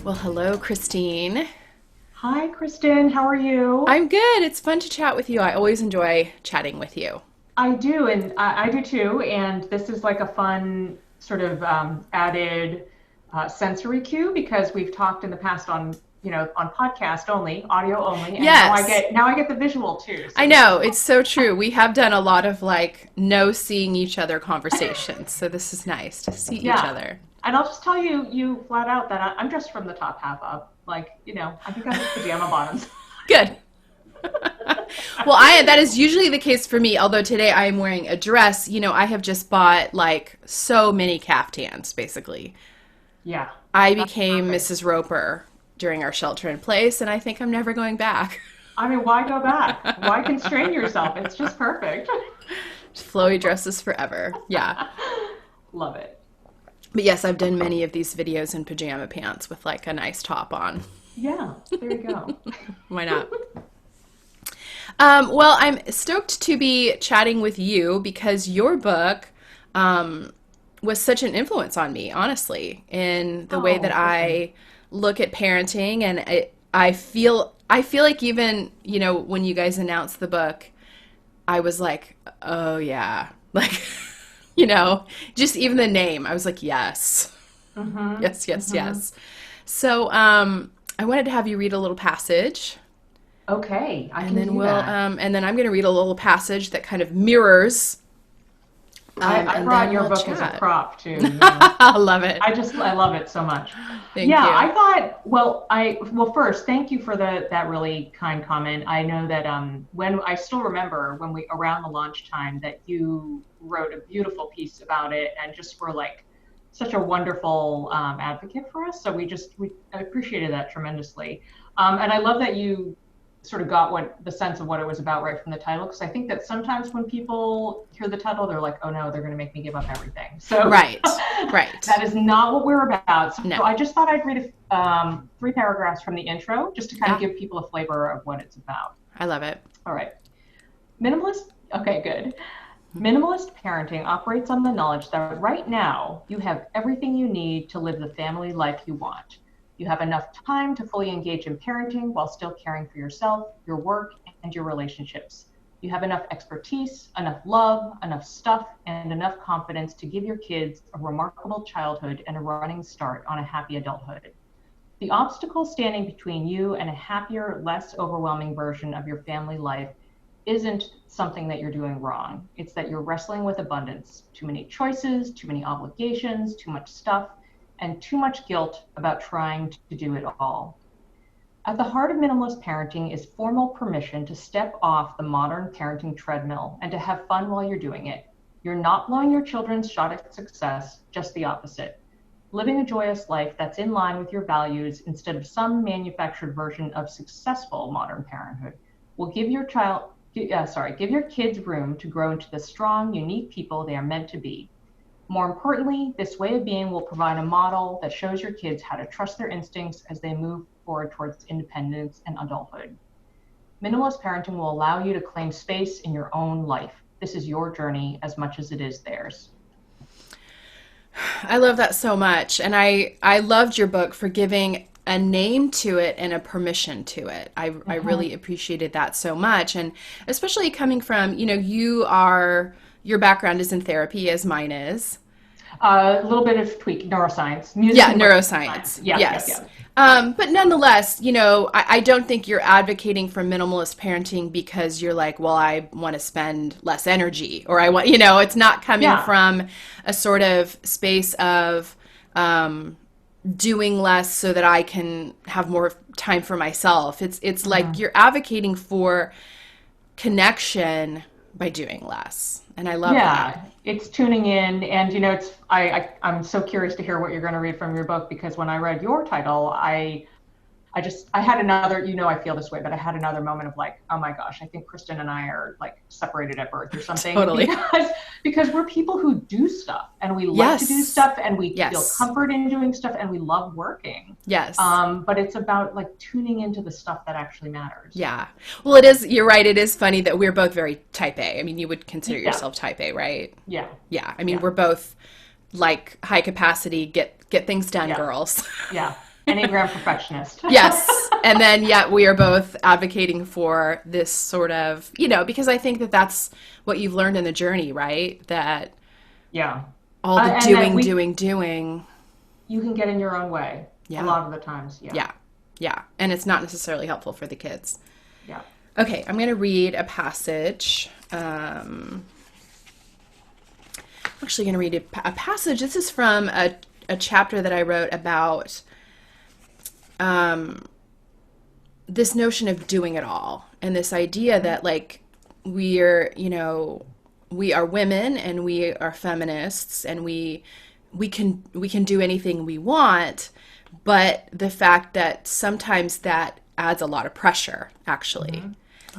Well, hello, Christine. Hi, Kristen. How are you? I'm good. It's fun to chat with you. I always enjoy chatting with you. I do, and I do too. And this is like a fun sort of added sensory cue because we've talked in the past on, on podcast only, audio only, and Yes, now I get the visual too. I So this know. is It's so true. We have done a lot of like no seeing each other conversations. So this is nice to see each yeah. other. And I'll just tell you flat out that I'm dressed from the top half up. Like, I think I'm in pajama bottoms. Good. Well, I that is usually the case for me, although today I am wearing a dress. I have just bought like so many caftans, basically. Yeah, I that's became perfect. Mrs. Roper during our shelter in place, and I think I'm never going back. I mean, why go back? Why constrain yourself? It's just perfect. Flowy dresses forever. Yeah. Love it. But yes, I've done many of these videos in pajama pants with like a nice top on. Yeah, there you go. Why not? Well, I'm stoked to be chatting with you because your book was such an influence on me, honestly, in the way that Oh, Kristen. I look at parenting, and I feel like even when you guys announced the book, I was like, oh yeah, like just even the name, I was like, yes, Mm-hmm. yes, yes, Mm-hmm. yes. So I wanted to have you read a little passage. Okay, I And can then do that. I'm going to read a little passage that kind of mirrors, I and brought then your we'll book as a chat. prop too. I love it. I love it so much. Thank Yeah, you. I thought, well, first, thank you for that really kind comment. I know that when I still remember when we around the launch time that you wrote a beautiful piece about it and just were like such a wonderful advocate for us. So we I appreciated that tremendously. And I love that you sort of got what the sense of what it was about right from the title, because I think that sometimes when people hear the title, they're like, oh no, they're going to make me give up everything. So Right. Right. that is not what we're about. No. So I just thought I'd read three paragraphs from the intro just to kind of Yeah. give people a flavor of what it's about. I love it. All right. Minimalist. Okay, good. Minimalist parenting operates on the knowledge that right now you have everything you need to live the family life you want. You have enough time to fully engage in parenting while still caring for yourself, your work, and your relationships. You have enough expertise, enough love, enough stuff, and enough confidence to give your kids a remarkable childhood and a running start on a happy adulthood. The obstacle standing between you and a happier, less overwhelming version of your family life isn't something that you're doing wrong. It's that you're wrestling with abundance, too many choices, too many obligations, too much stuff, and too much guilt about trying to do it all. At the heart of minimalist parenting is formal permission to step off the modern parenting treadmill and to have fun while you're doing it. You're not blowing your children's shot at success, just the opposite. Living a joyous life that's in line with your values instead of some manufactured version of successful modern parenthood will give your kids room to grow into the strong, unique people they are meant to be. More importantly, this way of being will provide a model that shows your kids how to trust their instincts as they move forward towards independence and adulthood. Minimalist parenting will allow you to claim space in your own life. This is your journey as much as it is theirs. I love that so much. And I loved your book for giving a name to it and a permission to it. I Mm-hmm. really appreciated that so much. And especially coming from, your background is in therapy as mine is. A little bit of tweak, neuroscience, music Yeah, and neuroscience. neuroscience. Yep, yep, Yes. yep. But nonetheless, I don't think you're advocating for minimalist parenting because you're like, well, I want to spend less energy, or I want, it's not coming Yeah. from a sort of space of doing less so that I can have more time for myself. It's like Mm-hmm. you're advocating for connection by doing less, and I love that. Yeah, it's tuning in, and it's I'm so curious to hear what you're going to read from your book because when I read your title, I had another, I feel this way, but I had another moment of like, oh my gosh, I think Kristen and I are like separated at birth or something Totally. because we're people who do stuff and we like to do Yes. stuff and we feel Yes. comfort in doing stuff and we love working. Yes. But it's about like tuning into the stuff that actually matters. Yeah. Well, it is, you're right. It is funny that we're both very type A. I mean, you would consider Yeah, yourself type A, right? yeah, Yeah. I mean, yeah, we're both like high capacity, get things done yeah, girls. yeah. Enneagram perfectionist. Yes. And then yet we are both advocating for this sort of, because I think that that's what you've learned in the journey, right? That Yeah. all the And that doing. you can get in your own way a Yeah. lot of the times. Yeah. Yeah. Yeah. And it's not necessarily helpful for the kids. Yeah. Okay. I'm going to read a passage. I'm actually going to read a passage. This is from a chapter that I wrote about this notion of doing it all, and this idea that like we are women and we are feminists, and we can do anything we want, but the fact that sometimes that adds a lot of pressure, actually.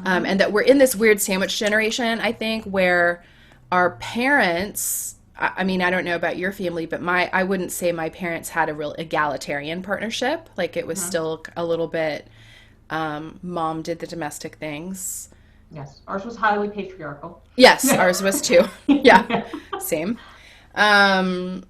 And that we're in this weird sandwich generation, I think, where our parents, I mean, I don't know about your family, but I wouldn't say my parents had a real egalitarian partnership. Like, it was still a little bit, mom did the domestic things. Yes. Ours was highly patriarchal. Yes, ours was too. Yeah, same. And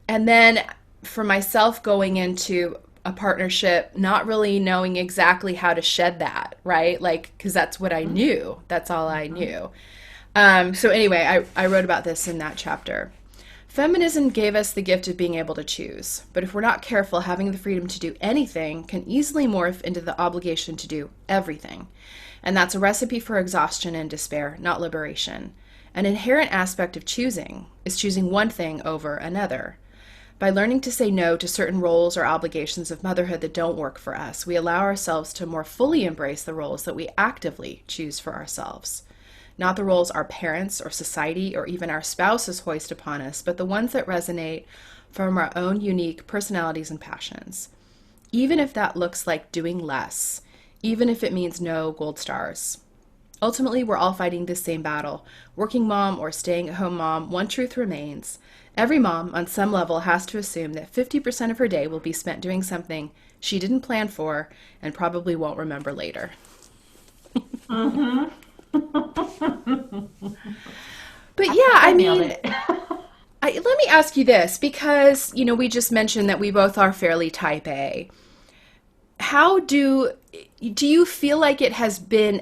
then for myself, going into a partnership, not really knowing exactly how to shed that, right? Like, because that's what I knew. That's all I knew. So anyway, I wrote about this in that chapter. Feminism gave us the gift of being able to choose, but if we're not careful, having the freedom to do anything can easily morph into the obligation to do everything. And that's a recipe for exhaustion and despair, not liberation. An inherent aspect of choosing is choosing one thing over another. By learning to say no to certain roles or obligations of motherhood that don't work for us, we allow ourselves to more fully embrace the roles that we actively choose for ourselves. Not the roles our parents or society or even our spouses hoist upon us, but the ones that resonate from our own unique personalities and passions. Even if that looks like doing less, even if it means no gold stars. Ultimately, we're all fighting this same battle. Working mom or staying at home mom, one truth remains. Every mom, on some level, has to assume that 50% of her day will be spent doing something she didn't plan for and probably won't remember later. Mm-hmm. But yeah, I mean, let me ask you this, because, we just mentioned that we both are fairly type A. How do you feel like it has been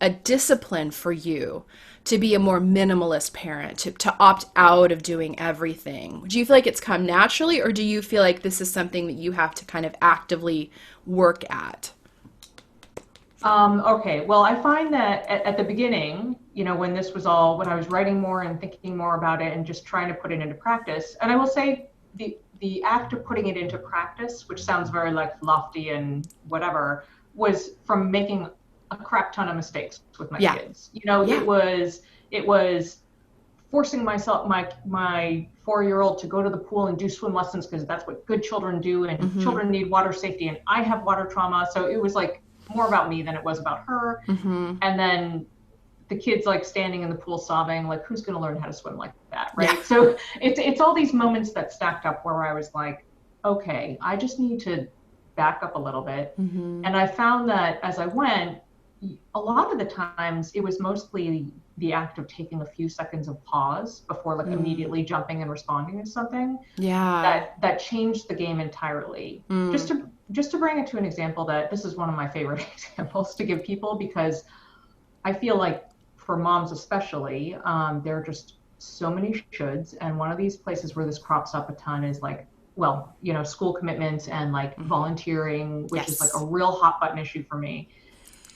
a discipline for you to be a more minimalist parent, to opt out of doing everything? Do you feel like it's come naturally, or do you feel like this is something that you have to kind of actively work at? Okay, well, I find that at the beginning, when this was all, when I was writing more and thinking more about it and just trying to put it into practice, and I will say the act of putting it into practice, which sounds very like lofty and whatever, was from making a crap ton of mistakes with my kids. It was forcing myself, my 4-year-old, to go to the pool and do swim lessons because that's what good children do, and children need water safety, and I have water trauma, so it was like more about me than it was about her. And then the kids like standing in the pool sobbing, like, who's going to learn how to swim like that, right? Yeah. So it's all these moments that stacked up where I was like, okay, I just need to back up a little bit. And I found that as I went, a lot of the times it was mostly the act of taking a few seconds of pause before like immediately jumping and responding to something. Yeah. That changed the game entirely. Just to bring it to an example, that this is one of my favorite examples to give people, because I feel like for moms especially, there are just so many shoulds. And one of these places where this crops up a ton is like, well, school commitments and like volunteering, which is like a real hot button issue for me.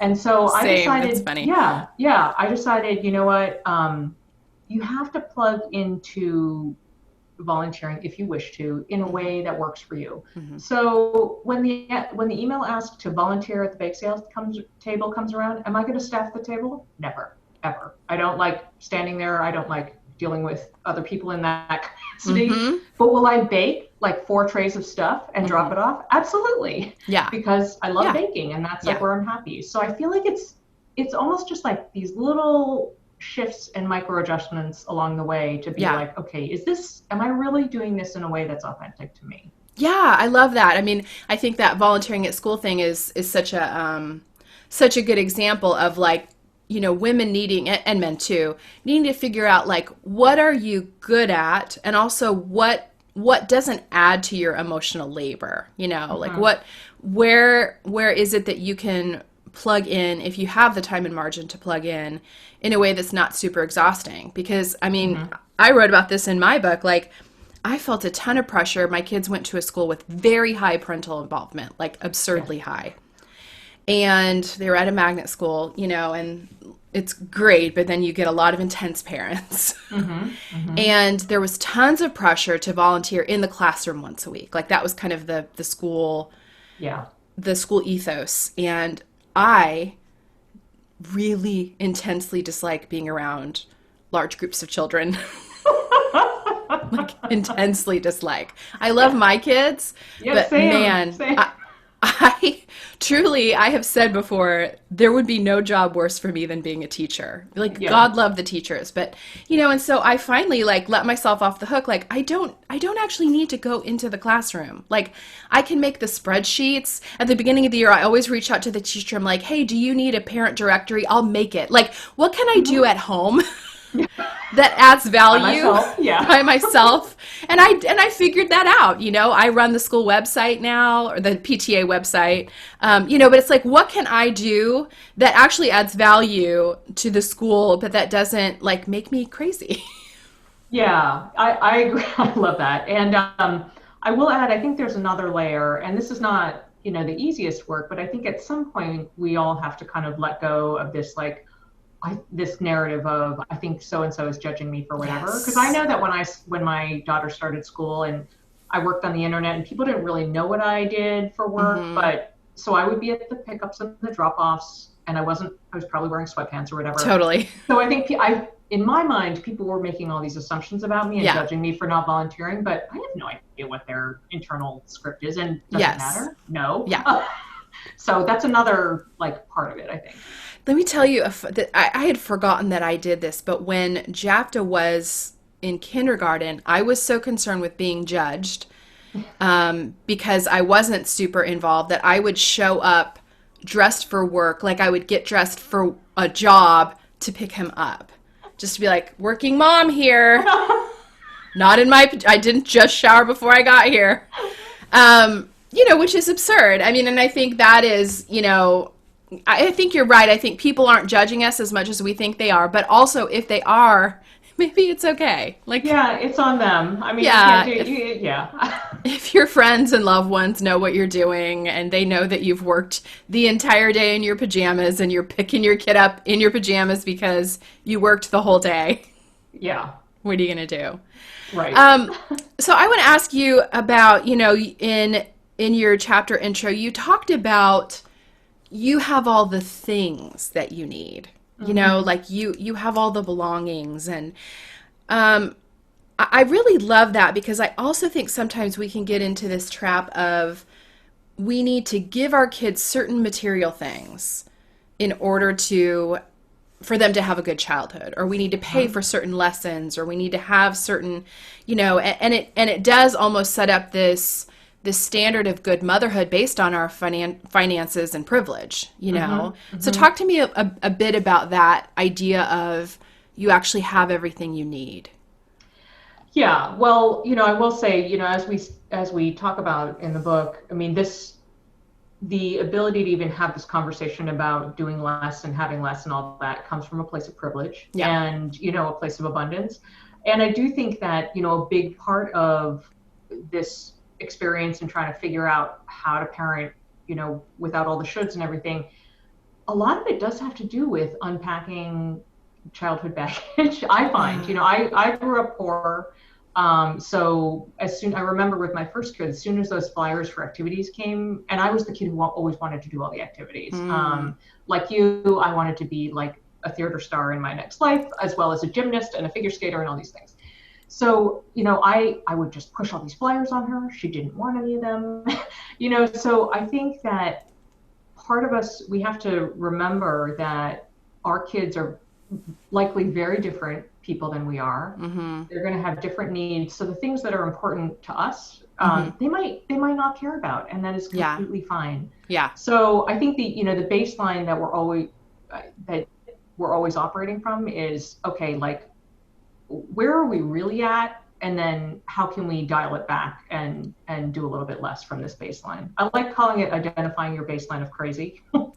And so I decided, it's funny. I decided, you know what, you have to plug into volunteering, if you wish to, in a way that works for you. So when the email asks to volunteer at the bake sale table comes around, am I going to staff the table? Never, ever. I don't like standing there. I don't like dealing with other people in that capacity. But will I bake like 4 trays of stuff and drop it off? Absolutely. Yeah. Because I love baking, and that's like where I'm happy. So I feel like it's almost just like these little shifts and micro adjustments along the way to be like, okay, am I really doing this in a way that's authentic to me? Yeah, I love that. I mean, I think that volunteering at school thing is such a good example of like, women needing, and men too, needing to figure out like, what are you good at? And also what what doesn't add to your emotional labor, like Mhm. where is it that you can plug in if you have the time and margin to plug in a way that's not super exhausting? Because I mean, Mhm. I wrote about this in my book. Like, I felt a ton of pressure. My kids went to a school with very high parental involvement, like Yeah. absurdly high. And they were at a magnet school, and it's great, but then you get a lot of intense parents. Mhm. Mhm. And there was tons of pressure to volunteer in the classroom once a week. Like, that was kind of Yeah. the school ethos. And I really intensely dislike being around large groups of children. Like, intensely dislike. I love Yeah. my kids, Yeah. but Same. man, Same. I truly, I have said before, there would be no job worse for me than being a teacher. Like, Yeah. God love the teachers, but and so I finally like let myself off the hook. Like, I don't actually need to go into the classroom. Like, I can make the spreadsheets. At the beginning of the year, I always reach out to the teacher. I'm like, hey, do you need a parent directory? I'll make it. Like, what can I do Mhm. at home that adds By value myself. Yeah. by myself? And I figured that out. I run the school website now, or the PTA website. But it's like, what can I do that actually adds value to the school, but that doesn't like make me crazy? Yeah, I agree. I love that. And I will add, I think there's another layer, and this is not, the easiest work, but I think at some point we all have to kind of let go of this, like, this narrative of, I think so and so is judging me for whatever. Because I Yes. know that when my daughter started school and I worked on the internet and people didn't really know what I did for work, Mm-hmm. but so I would be at the pickups and the drop-offs, and I was probably wearing sweatpants or whatever. Totally. So I think in my mind, people were making all these assumptions about me and Yeah. judging me for not volunteering, but I have no idea what their internal script is. And does it Yes. matter? No. Yeah. So that's another, like, part of it, I think. Let me tell you, that I had forgotten that I did this, but when Japta was in kindergarten, I was so concerned with being judged, because I wasn't super involved, that I would show up dressed for work. Like, I would get dressed for a job to pick him up. Just to be like, working mom here. Not in my, I didn't just shower before I got here. Which is absurd. I mean, and I think that is, I think you're right. I think people aren't judging us as much as we think they are. But also, if they are, maybe it's okay. Like, Yeah, it's on them. I mean, you can't yeah, do, if yeah. if your friends and loved ones know what you're doing and they know that you've worked the entire day in your pajamas and you're picking your kid up in your pajamas because you worked the whole day, Yeah, what are you going to do? right. Um, so I want to ask you about, in your chapter intro, you talked about you have all the things that you need. Hmm. Like you have all the belongings, and um, I really love that, because I also think sometimes we can get into this trap of we need to give our kids certain material things in order to for them to have a good childhood, or we need to pay for certain lessons, or we need to have certain, and it does almost set up this standard of good motherhood based on our finances and privilege. Hmm. So Hmm. talk to me a bit about that idea of you actually have everything you need. Yeah, well, I will say, as we talk about in the book, I mean, the ability to even have this conversation about doing less and having less and all that comes from a place of privilege Yeah. and, a place of abundance. And I do think that, a big part of this experience and trying to figure out how to parent, without all the shoulds and everything, a lot of it does have to do with unpacking childhood baggage. I find, Yeah. I grew up poor. So I remember with my first kid, as soon as those flyers for activities came, and I was the kid who always wanted to do all the activities. Mm. Like you, I wanted to be like a theater star in my next life, as well as a gymnast and a figure skater and all these things. So, I would just push all these flyers on her. She didn't want any of them. So I think that part of us, we have to remember that our kids are likely very different people than we are. Mm-hmm. They're going to have different needs. So the things that are important to us, Mm-hmm. they might not care about, and that is Yeah. completely fine. Yeah. So I think the baseline that we're always operating from is, okay, like, where are we really at? and then how can we dial it back and do a little bit less from this baseline. I like calling it identifying your baseline of crazy I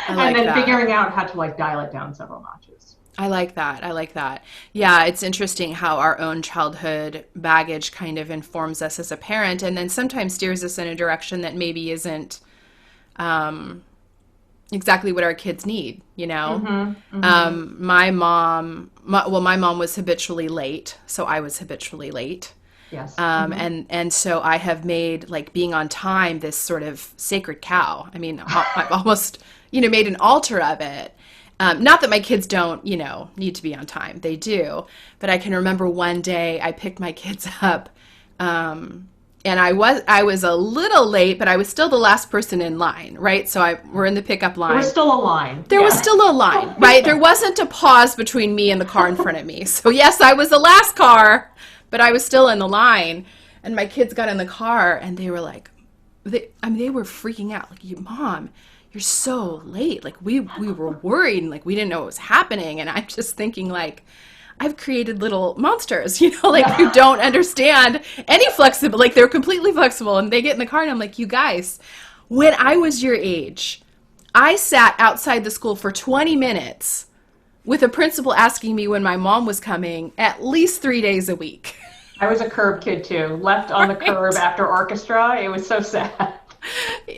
and like then that. figuring out how to like dial it down several notches. I like that. I like that. Yeah, it's interesting how our own childhood baggage kind of informs us as a parent and then sometimes steers us in a direction that maybe isn't um, exactly what our kids need, you know? My mom, my mom was habitually late, so I was habitually late. Yes. And so I have made like being on time this sort of sacred cow. I mean, I've almost, made an altar of it. Not that my kids don't, need to be on time. They do. But I can remember one day I picked my kids up, and I was a little late, but I was still the last person in line, right? So we're in the pickup There was line. still a line. There was Yeah. still a line, right? There wasn't a pause between me and the car in front of me. So yes, I was the last car, but I was still in the line. And my kids got in the car and they were like, they were freaking out. Like, Mom, you're so late. Like we were worried and like we didn't know what was happening. And I'm just thinking like, I've created little monsters, like who don't understand any flexible, like they're completely flexible and they get in the car and I'm like, you guys, when I was your age, I sat outside the school for 20 minutes with a principal asking me when my mom was coming at least 3 days a week. I was a curb kid too, left on the curb Right? after orchestra. It was so sad.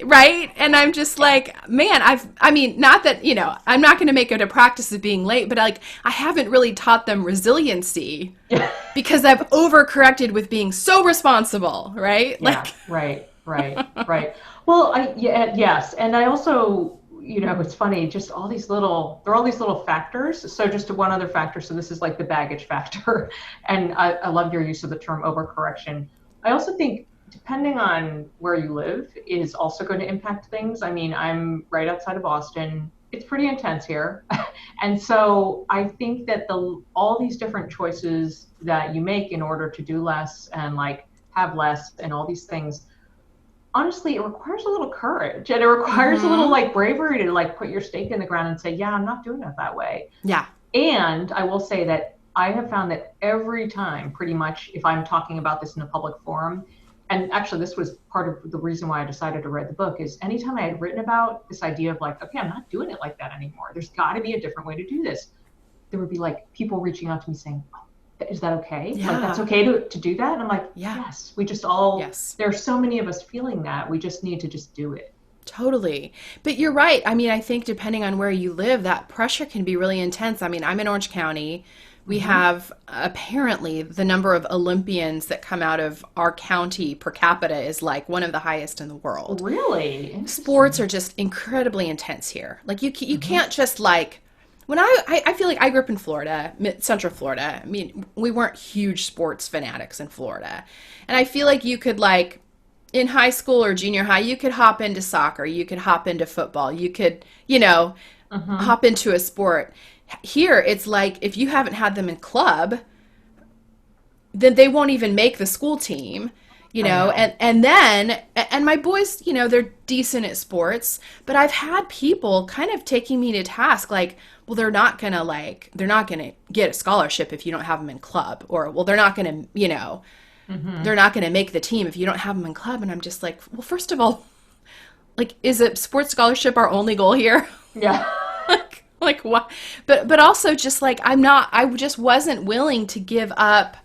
Right? And I'm just like, man, not that, I'm not going to make it a practice of being late, but like, I haven't really taught them resiliency Yeah. because I've overcorrected with being so responsible, right? Yeah, Like, right. Well, yes, and I also, it's funny, just there are all these little factors. So just one other factor. So this is like the baggage factor, and I love your use of the term overcorrection. I also think depending on where you live is also going to impact things. I mean, I'm right outside of Boston. It's pretty intense here. And so I think that all these different choices that you make in order to do less and like have less and all these things, honestly, it requires a little courage and it requires a little mm-hmm. like bravery to like put your stake in the ground and say, yeah, I'm not doing it that way. Yeah. And I will say that I have found that every time, pretty much, if I'm talking about this in a public forum, and actually this was part of the reason why I decided to write the book, is anytime I had written about this idea of like, okay, I'm not doing it like that anymore. There's got to be a different way to do this. There would be like people reaching out to me saying, oh, is that okay? Yeah. Like, that's okay to do that? And I'm like, Yeah. yes, we just all, Yes. there are so many of us feeling that. We just need to just do it. Totally. But you're right. I mean, I think depending on where you live, that pressure can be really intense. I mean, I'm in Orange County. We have apparently the number of Olympians that come out of our county per capita is like one of the highest in the world. Really? Sports are just incredibly intense here. Like you can't just like when I feel like I grew up in Florida, Central Florida. I mean, we weren't huge sports fanatics in Florida. And I feel like you could like in high school or junior high, you could hop into soccer, you could hop into football, you could, hop into a sport. Here, it's like if you haven't had them in club, then they won't even make the school team, I know. and my boys, they're decent at sports, but I've had people kind of taking me to task like, well, they're not gonna get a scholarship if you don't have them in club, or well, they're not gonna, they're not gonna make the team if you don't have them in club, and I'm just like, well, first of all, like, is a sports scholarship our only goal here? Yeah. Like what? But also just like I just wasn't willing to give up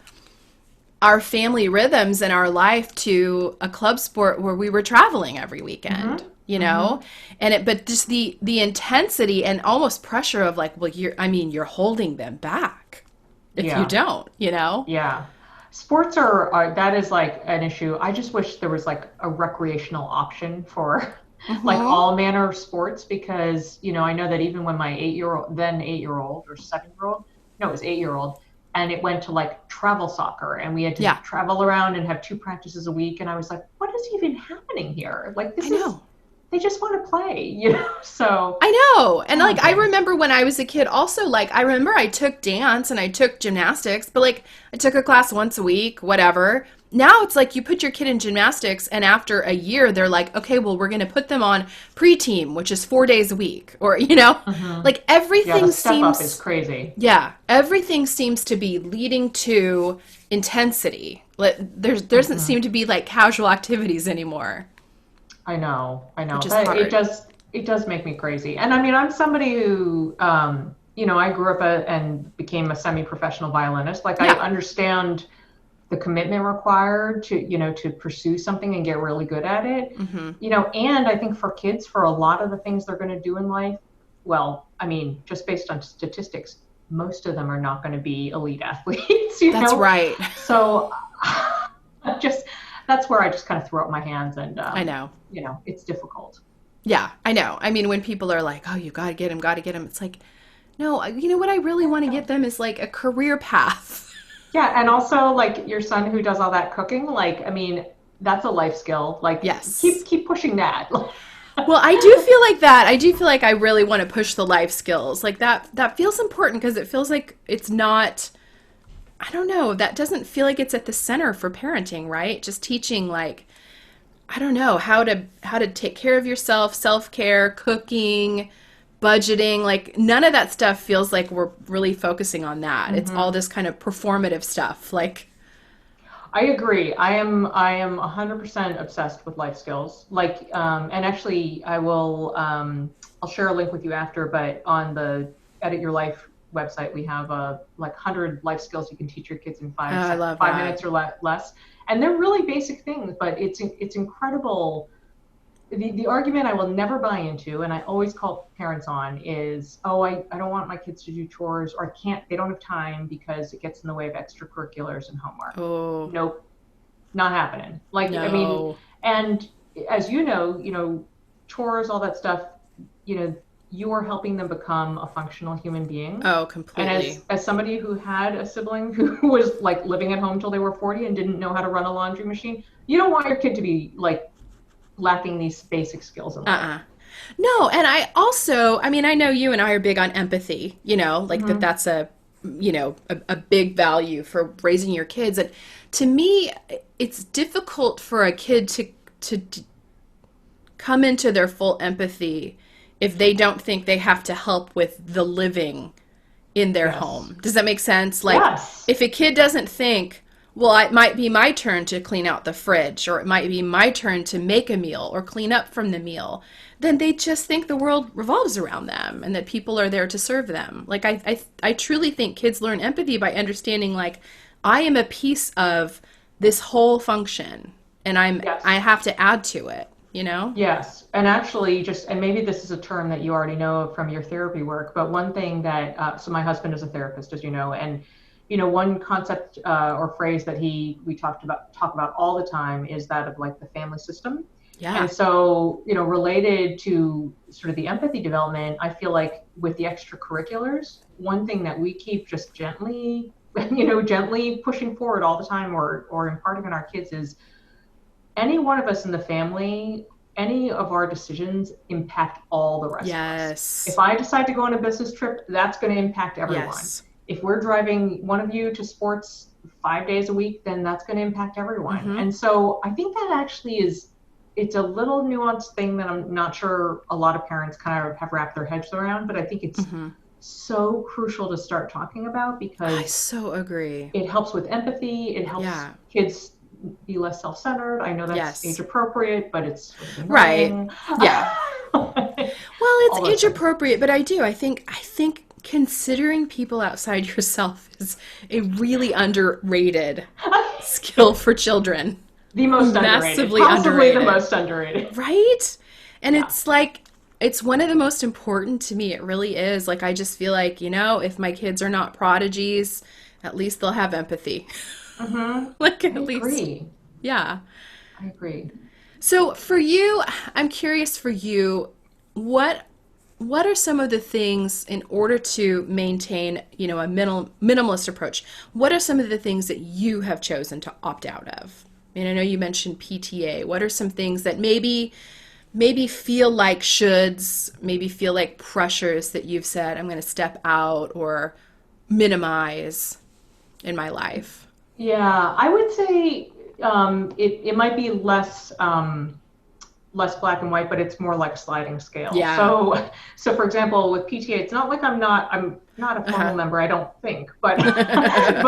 our family rhythms and our life to a club sport where we were traveling every weekend, but just the intensity and almost pressure of like, well, you're holding them back if you Yeah. don't, Yeah. Sports that is like an issue. I just wish there was like a recreational option for like all manner of sports because, I know that even when my 8-year-old or 7-year-old, no, it was 8-year-old, and it went to like travel soccer and we had to Yeah. travel around and have 2 practices a week. And I was like, what is even happening here? Like, I know. they just want to play, you know? So I know. And like I challenging. remember when I was a kid also, like I remember I took dance and I took gymnastics, but like I took a class once a week, whatever. Now it's like you put your kid in gymnastics and after a year they're like, "Okay, well we're going to put them on pre-team, which is 4 days a week." Or, Hmm. like Yeah, the everything step up is seems crazy. yeah, everything seems to be leading to intensity. Like there doesn't Hmm. seem to be like casual activities anymore, I know which is that hard. it does make me crazy. And I mean, I'm somebody who, I grew up and became a semi-professional violinist. Like I Yeah. understand the commitment required to, to pursue something and get really good at it. Mhm. And I think for kids, for a lot of the things they're going to do in life, well, I mean, just based on statistics, most of them are not going to be elite athletes, That's right. So just that's where I just kind of throw up my hands and, I know. it's difficult. Yeah, I know. I mean, when people are like, "Oh, you got to get him," it's like, no, you know what I really want to get them is like a career path. Yeah, and also like your son who does all that cooking, like I mean, that's a life skill. Like Yes. keep pushing that. Well, I do feel like that. I do feel like I really want to push the life skills. Like that feels important because it feels like it's not, I don't know, that doesn't feel like it's at the center for parenting, right? Just teaching like, I don't know, how to take care of yourself, self-care, cooking, budgeting, like none of that stuff feels like we're really focusing on that. It's all Hmm. this kind of performative stuff. Like, I agree. I am 100% obsessed with life skills. Like, and actually, I'll share a link with you after. But on the Edit Your Life website, we have like 100 life skills you can teach your kids in oh, I love five that. minutes or less. And they're really basic things, but it's incredible. The argument I will never buy into, and I always call parents on, is, oh, I don't want my kids to do chores, or they don't have time because it gets in the way of extracurriculars and homework. Oh, Nope, not happening. Like, I mean, no. and as chores, all that stuff, you know, you are helping them become a functional human being. Oh, And completely. as somebody who had a sibling who was like living at home till they were 40 and didn't know how to run a laundry machine, you don't want your kid to be like lacking these basic skills in life. Uh-uh. No, and I also, I mean, I know you and I are big on empathy, like Hmm. that's a big value for raising your kids. And to me, it's difficult for a kid to come into their full empathy if they don't think they have to help with the living in their Yes. home. Does that make sense? Like, Yes. if a kid doesn't think, well, it might be my turn to clean out the fridge, or it might be my turn to make a meal or clean up from the meal, then they just think the world revolves around them and that people are there to serve them. Like, I truly think kids learn empathy by understanding, like, I am a piece of this whole function and I Yes. have to add to it, you know? Yes, and actually, and maybe this is a term that you already know from your therapy work, but one thing that, so my husband is a therapist, as you know, and one concept or phrase that we talk about all the time is that of like the family system. And Yeah. so, related to sort of the empathy development, I feel like with the extracurriculars, one thing that we keep just gently, gently pushing forward all the time or imparting on our kids is any one of us in the family, any of our decisions impact all the rest of us. If Yes. I decide to go on a business trip, that's going to impact everyone. Yes. If we're driving one of you to sports 5 days a week, then that's going to impact everyone. Mm-hmm. And so I think that actually it's a little nuanced thing that I'm not sure a lot of parents kind of have wrapped their heads around, but I think it's Mm-hmm. so crucial to start talking about I because so agree. it helps with empathy. It helps Yeah. kids be less self-centered. I know that's age Yes. appropriate, but it's sort of Right. annoying. Yeah. Well, it's All those age things. appropriate, but I think considering people outside yourself is a really underrated skill for children. The most underrated, Massively possibly the underrated. most underrated. Right? And Yeah. it's like it's one of the most important to me. It really is. Like I just feel like, if my kids are not prodigies, at least they'll have empathy. Hmm. Like I at least. agree. Yeah. I agree. So for you, I'm curious for you, what what are some of the things in order to maintain, a minimalist approach? What are some of the things that you have chosen to opt out of? I mean, I know you mentioned PTA. What are some things that maybe maybe feel like shoulds, maybe feel like pressures that you've said, I'm going to step out or minimize in my life? Yeah, I would say it might be less black and white, but it's more like a sliding scale. Yeah. So for example, with PTA, it's not like I'm not a formal Uh-huh. member, I don't think, but I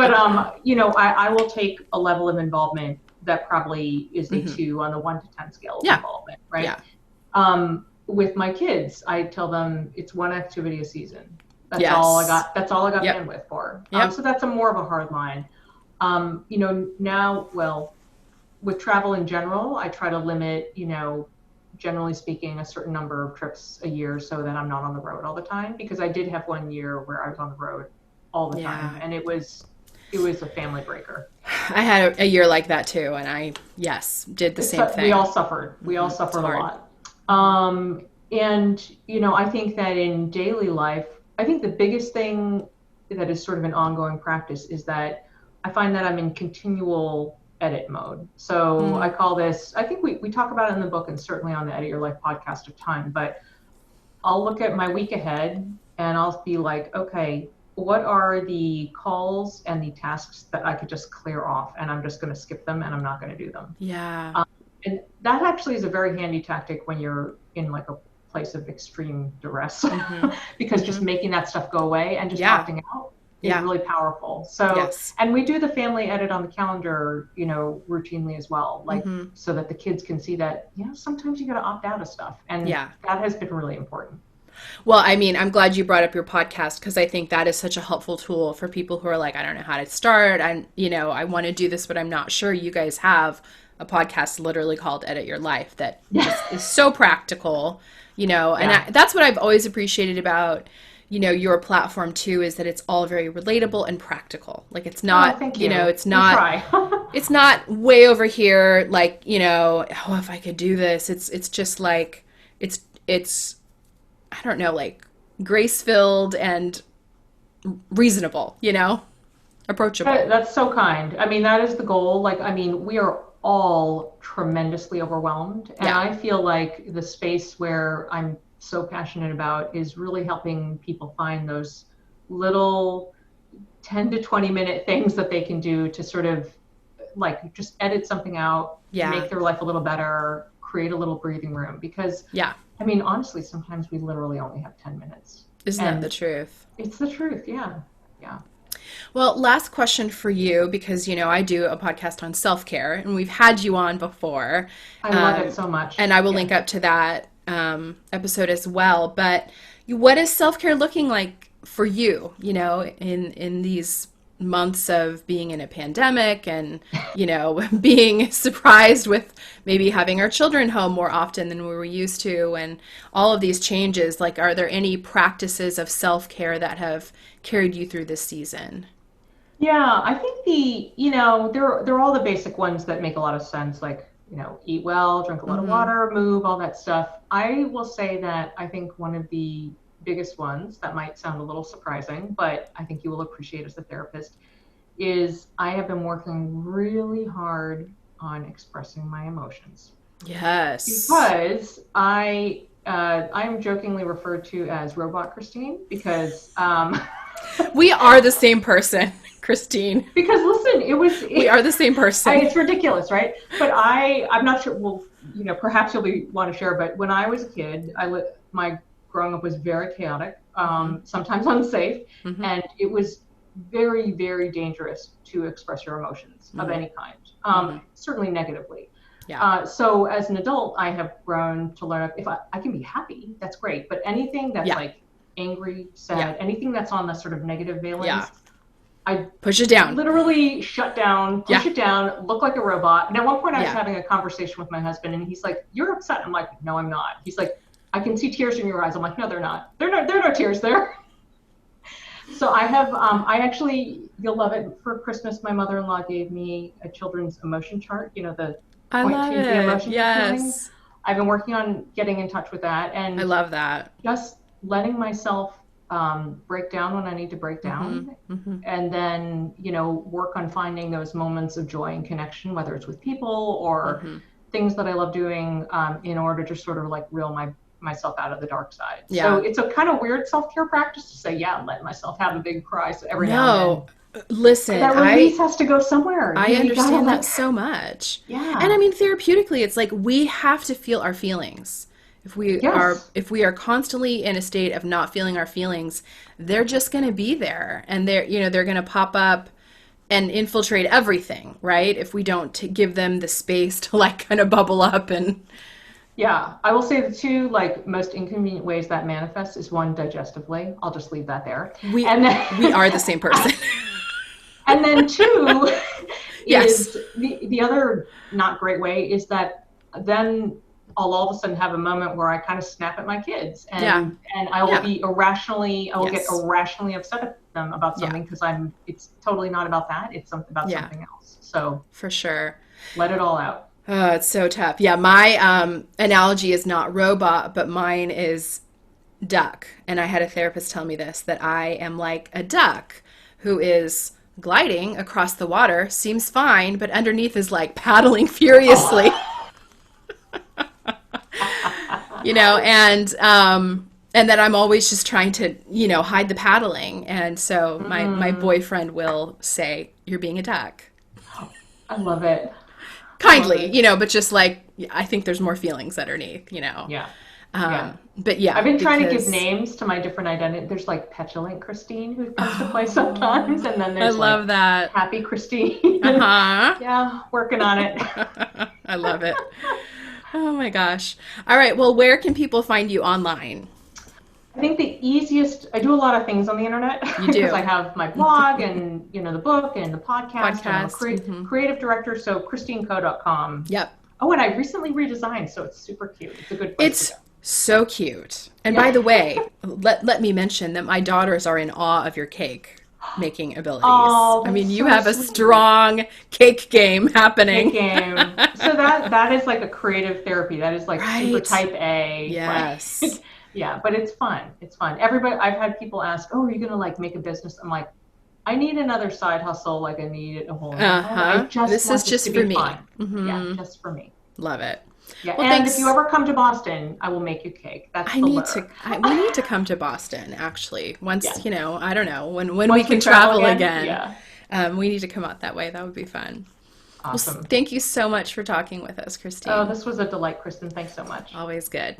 will take a level of involvement that probably is a Hmm. 2 on the 1 to 10 scale of Yeah. involvement, right? Yeah. With my kids, I tell them it's one activity a season. That's all I Yes. got. That's all I got Yep. bandwidth for. Yep. So that's a more of a hard line. Now, well, with travel in general, I try to limit, generally speaking, a certain number of trips a year so that I'm not on the road all the time. Because I did have one year where I was on the road all the time, Yeah. and it was a family breaker. I had a year like that too, and I, yes, did the It's same we thing. all suffered. We all It's suffered a hard. lot. And I think that in daily life, I think the biggest thing that is sort of an ongoing practice is that I find that I'm in continual edit mode. So I Mm. call this, I think we talk about it in the book and certainly on the Edit Your Life podcast a ton, but I'll look at my week ahead and I'll be like, okay, what are the calls and the tasks that I could just clear off and I'm just going to skip them and I'm not going to do them. Yeah. And that actually is a very handy tactic when you're in like a place of extreme duress, Hmm. because just Hmm. making that stuff go away and just Yeah. opting out is Yeah. really powerful. So, Yes. and we do the family edit on the calendar, routinely as well, like Hmm. so that the kids can see that, sometimes you got to opt out of stuff. And Yeah. that has been really important. Well, I mean, I'm glad you brought up your podcast because I think that is such a helpful tool for people who are like, I don't know how to start. I want to do this, but I'm not sure. You guys have a podcast literally called Edit Your Life that just is so practical, and Yeah. that's what I've always appreciated about, your platform too, is that it's all very relatable and practical. Like it's Oh, not, thank you. it's We not, try. it's not way over here, like, oh, if I could do this, it's just like, it's, I don't know, like grace filled and reasonable, approachable. That's so kind. I mean, that is the goal. Like, I mean, we are all tremendously overwhelmed. And Yeah. I feel like the space where I'm so passionate about is really helping people find those little 10 to 20-minute things that they can do to sort of like just edit something out, Yeah. make their life a little better, create a little breathing room. Because, Yeah. I mean, honestly, sometimes we literally only have 10 minutes. Isn't that the And truth? it's the truth. Yeah. Yeah. Well, last question for you, because, I do a podcast on self care and we've had you on before. I love it so much. And I will Yeah. link up to that episode as well. But what is self care looking like for you, in these months of being in a pandemic and, being surprised with maybe having our children home more often than we were used to and all of these changes? Like, are there any practices of self care that have carried you through this season? Yeah, I think they're all the basic ones that make a lot of sense, like, eat well, drink a lot of Mm-hmm. water, move, all that stuff. I will say that I think one of the biggest ones that might sound a little surprising, but I think you will appreciate as a therapist, is I have been working really hard on expressing my emotions Yes. because I am jokingly referred to as Robot Christine because We are the same person, Christine. because listen, We are the same person. it's ridiculous, right? But I'm not sure. Well, perhaps you'll want to share. But when I was a kid, my growing up was very chaotic, Mm-hmm. sometimes unsafe, Mm-hmm. and it was very, very dangerous to express your emotions of Mm-hmm. any kind, Mm-hmm. certainly negatively. Yeah. So as an adult, I have grown to learn if I can be happy, that's great. But anything that's Yeah. like angry, Yeah. sad, anything that's on the sort of negative Yeah. valence, I Push it down. literally shut down, push Yeah. it down, look like a robot. And at one point I was Yeah. having a conversation with my husband and he's like, "You're upset." I'm like, "No, I'm not." He's like, "I can see tears in your eyes." I'm like, "No, they're not. There are no tears there." So I actually, you'll love it. For Christmas, my mother-in-law gave me a children's emotion chart, the I point love to the it. emotions you're feeling. Yes. I've been working on getting in touch with that I and love that. just letting myself break down when I need to break Mm-hmm. down, Mm-hmm. and then work on finding those moments of joy and connection, whether it's with people or Mm-hmm. things that I love doing in order to sort of like reel myself out of the dark side. Yeah. So it's a kind of weird self-care practice to say, yeah, let myself have a big cry every now and then. Listen, That release has to go somewhere. I understand that so much. Yeah. And I mean, therapeutically, it's like we have to feel our feelings. If we are constantly in a state of not feeling our feelings, they're just going to be there, and they're going to pop up and infiltrate everything, right? If we don't give them the space to like kind of bubble up and. Yeah, I will say the two like most inconvenient ways that manifests is one, digestively. I'll just leave that there. We are the same person. And then two Yes. is the other not great way is that then I'll all of a sudden have a moment where I kind of snap at my kids and I will get irrationally upset at them about something because it's totally not about that. It's something else. So for sure. Let it all out. Oh, it's so tough. Yeah, my analogy is not robot, but mine is duck. And I had a therapist tell me this, that I am like a duck who is gliding across the water, seems fine, but underneath is like paddling furiously. And that I'm always just trying to, hide the paddling. And so my boyfriend will say, "You're being a duck." I love it. Kindly, but just like, I think there's more feelings underneath, Yeah. But yeah. I've been trying to give names to my different identities. There's like petulant Christine who comes to play sometimes. And then there's that. Happy Christine. Uh-huh. Yeah, working on it. I love it. Oh my gosh. All right. Well, where can people find you online? I think the easiest, I do a lot of things on the internet. You do. Because I have my blog and, the book and the podcast. And I'm a creative director, so christineco.com. Yep. Oh, and I recently redesigned, so it's super cute. It's a good place to go. So cute. And by the way, let me mention that my daughters are in awe of your cake making abilities. Oh, I mean, you have a strong cake game happening. Cake game. So that is like a creative therapy. That is like super type A. Yes. Like, yeah, but it's fun. It's fun. Everybody, I've had people ask, "Oh, are you gonna like make a business?" I'm like, I need another side hustle. Like I need a whole. This is just for me. Mm-hmm. Yeah, just for me. Love it. Yeah, well, and if you ever come to Boston, I will make you cake. That's we need to come to Boston actually. Once I don't know when we can travel again. Yeah. We need to come out that way. That would be fun. Awesome. Well, thank you so much for talking with us, Christine. Oh, this was a delight, Kristen. Thanks so much. Always good.